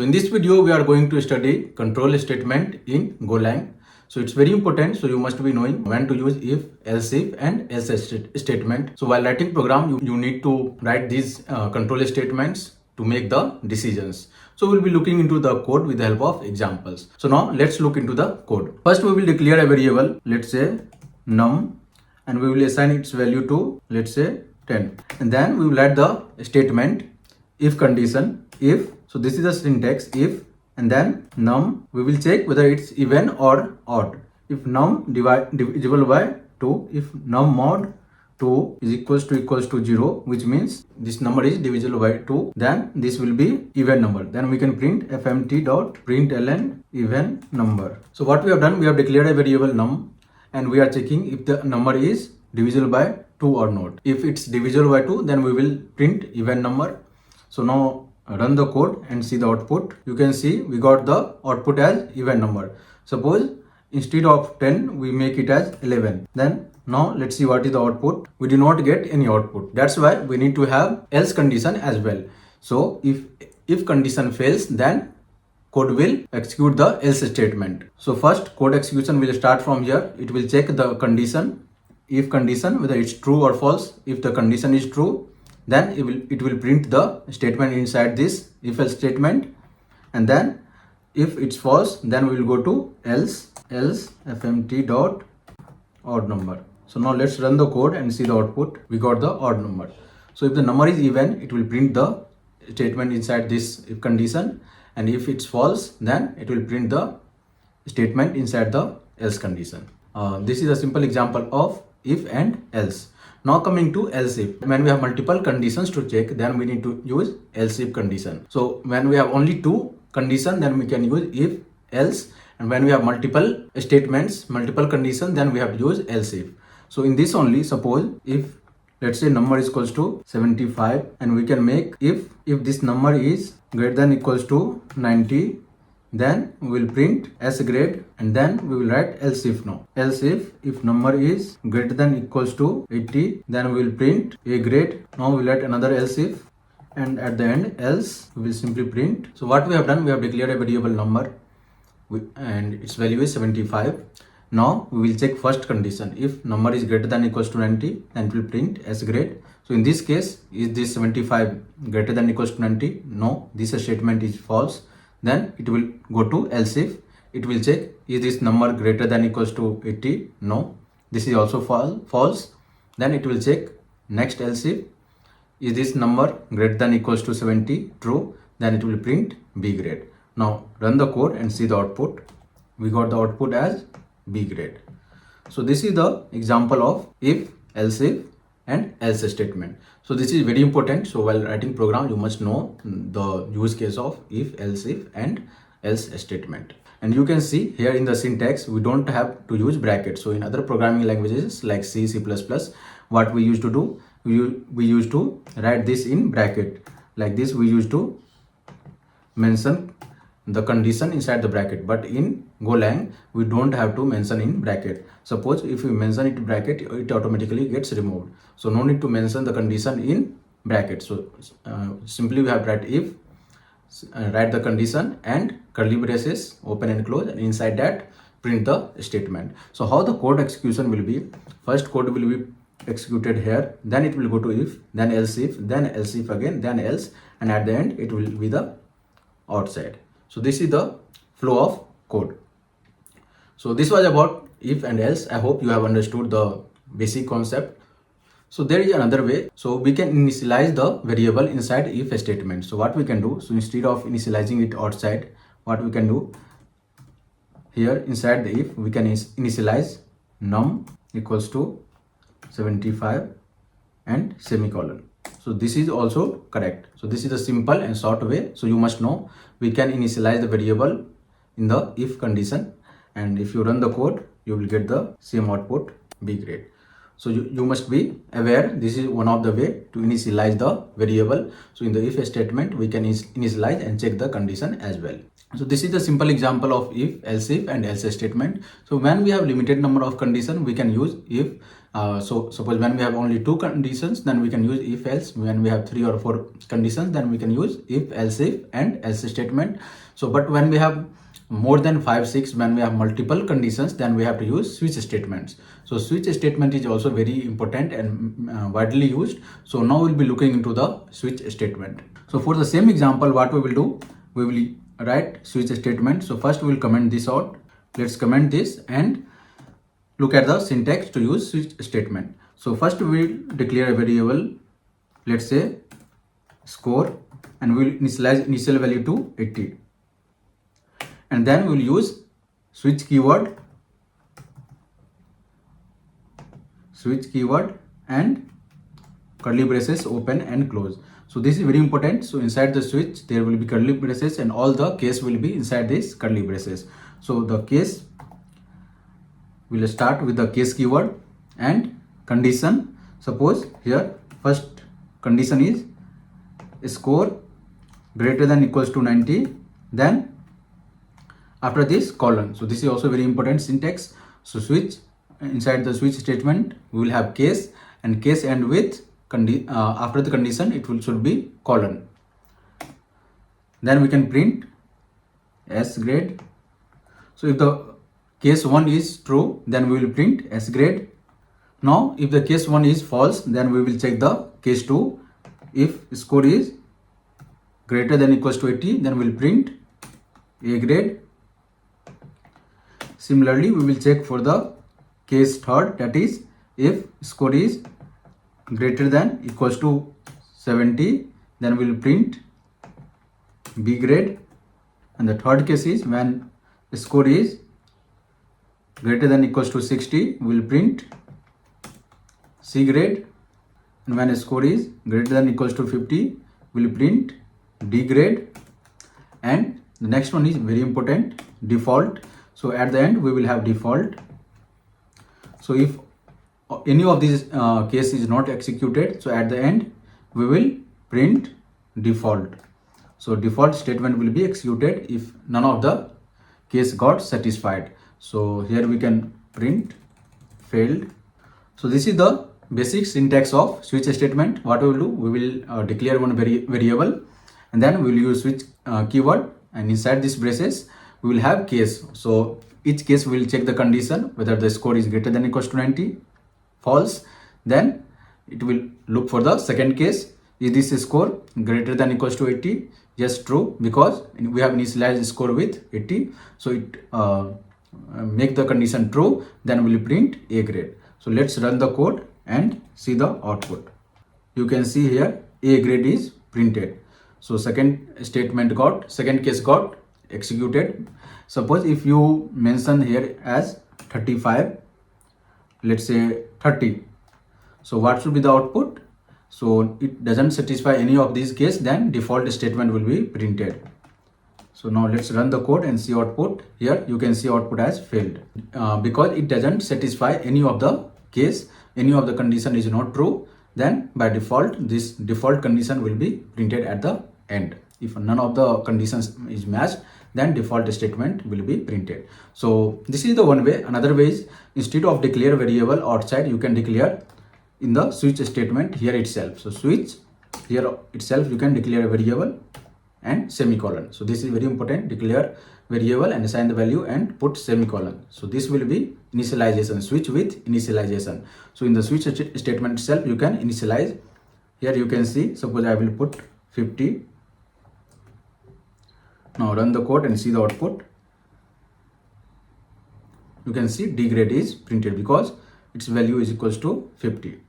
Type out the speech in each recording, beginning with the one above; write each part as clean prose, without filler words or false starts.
So in this video, we are going to study control statement in GoLang. So it's very important. So you must be knowing when to use if, else if and else statement. So while writing program, you need to write these control statements to make the decisions. So we'll be looking into the code with the help of examples. So now let's look into the code. First, we will declare a variable, let's say num, and we will assign its value to, let's say 10. And then we will add the statement if condition, if. So this is the syntax if, and then num, we will check whether it's even or odd. If num divisible by 2, if num mod 2 is equals to 0, which means this number is divisible by 2, then this will be even number. Then we can print fmt.println even number. So what we have done, we have declared a variable num, and we are checking if the number is divisible by 2 or not. If it's divisible by 2, then we will print even number. So now run the code and see the output. You can see we got the output as even number. Suppose instead of 10 we make it as 11. Then now let's see what is the output. We do not get any output. That's why we need to have else condition as well. So if condition fails, then code will execute the else statement. So first code execution will start from here. It will check the condition, if condition, whether it's true or false. If the condition is true, then it will print the statement inside this if else statement. And then if it's false, then we will go to else fmt dot odd number. So now let's run the code and see the output. We got the odd number. So if the number is even, it will print the statement inside this if condition, and if it's false, then it will print the statement inside the else condition. This is a simple example of if and else. Now coming to else if. When we have multiple conditions to check, then we need to use else if condition. So when we have only two conditions, then we can use if, else. And when we have multiple statements, multiple conditions, then we have to use else if. So in this only, suppose if let's say number is equals to 75, and we can make if this number is greater than equals to 90, then we will print s grade, and then we will write else if now. Else if number is greater than equals to 80, then we will print a grade. Now we will write another else if, and at the end else we will simply print. So what we have done, we have declared a variable number and its value is 75. Now we will check first condition. If number is greater than equals to 90, then it will print s grade. So in this case, is this 75 greater than equals to 90? No, this statement is false. Then it will go to else if. It will check, is this number greater than equals to 80? No, this is also false. Then it will check next else if. Is this number greater than equals to 70? True. Then it will print B grade. Now run the code and see the output. We got the output as B grade. So this is the example of if, else if and else statement. So this is very important. So while writing program, you must know the use case of if, else if and else statement. And you can see here in the syntax, we don't have to use brackets. So in other programming languages like C, C++, what we used to do, we used to write this in bracket. Like this, we used to mention the condition inside the bracket, but in GoLang we don't have to mention in bracket. Suppose if we mention it in bracket, it automatically gets removed. So no need to mention the condition in bracket. So simply we have to write if, write the condition and curly braces open and close, and inside that print the statement. So how the code execution will be, first code will be executed here, then it will go to if, then else if again, then else, and at the end it will be the outside. So this is the flow of code. So this was about if and else. I hope you have understood the basic concept. So there is another way. So we can initialize the variable inside if statement. So what we can do, so instead of initializing it outside, what we can do here inside the if, we can initialize num equals to 75 and semicolon. So this is also correct. So this is a simple and short way. So you must know we can initialize the variable in the if condition, and if you run the code, you will get the same output, B grade. So you must be aware, this is one of the way to initialize the variable. So in the if statement, we can initialize and check the condition as well. So this is a simple example of if, else if and else statement. So when we have limited number of condition, we can use if. So suppose when we have only 2 conditions, then we can use if else. When we have 3 or 4 conditions, then we can use if else if and else statement. So but when we have more than 5 6, when we have multiple conditions, then we have to use switch statements. So switch statement is also very important and widely used. So now we'll be looking into the switch statement. So for the same example, what we will do, we will write switch statement. So first we will comment this out. Let's comment this and look at the syntax to use switch statement. So first we will declare a variable, let's say score, and we will initialize initial value to 80. And then we will use switch keyword and curly braces open and close. So this is very important. So inside the switch there will be curly braces and all the case will be inside this curly braces. So the case will start with the case keyword and condition. Suppose here first condition is score greater than equals to 90, then after this colon. So this is also very important syntax. So switch, inside the switch statement we will have case, and case end with after the condition it should be colon. Then we can print S grade. So if the case 1 is true, then we will print S grade. Now if the case 1 is false, then we will check the case 2. If score is greater than equals to 80, then we will print A grade. Similarly, we will check for the case 3rd, that is if score is greater than equals to 70, then we will print B grade. And the 3rd case is when score is greater than equals to 60, we will print C grade. And when score is greater than equals to 50, we will print D grade. And the next one is very important, default. So at the end we will have default. So if any of these case is not executed, so at the end we will print default. So default statement will be executed if none of the case got satisfied. So here we can print failed. So this is the basic syntax of switch statement. What we will do, we will declare one variable, and then we will use switch keyword, and inside this braces we will have case. So each case will check the condition whether the score is greater than equals to 90, false. Then it will look for the second case, is this score greater than equals to 80? Yes, true, because we have initialized score with 80. So it make the condition true, then we will print A grade. So let's run the code and see the output. You can see here A grade is printed. So second case got executed. Suppose if you mention here as 35, let's say 30, so what should be the output? So it doesn't satisfy any of these case, then default statement will be printed. So now let's run the code and see output. Here you can see output as failed because it doesn't satisfy any of the case, any of the condition is not true. Then by default this default condition will be printed at the end. If none of the conditions is matched, then default statement will be printed. So this is the one way. Another way is, instead of declare variable outside, you can declare in the switch statement here itself. So switch here itself you can declare a variable and semicolon. So this is very important, declare variable and assign the value and put semicolon. So this will be initialization, switch with initialization. So in the switch statement itself you can initialize. Here you can see, suppose I will put 50. Now run the code and see the output. You can see D grade is printed because its value is equals to 50.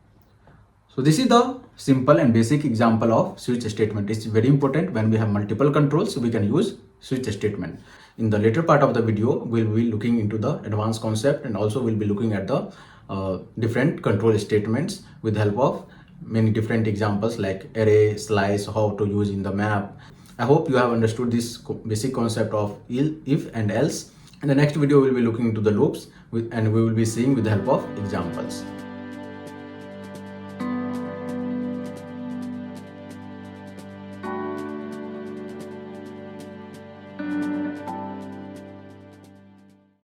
So this is the simple and basic example of switch statement. It's very important when we have multiple controls, so we can use switch statement. In the later part of the video, we'll be looking into the advanced concept, and also we'll be looking at the different control statements with the help of many different examples like array, slice, how to use in the map. I hope you have understood this basic concept of if and else. In the next video, we'll be looking into the loops and we will be seeing with the help of examples.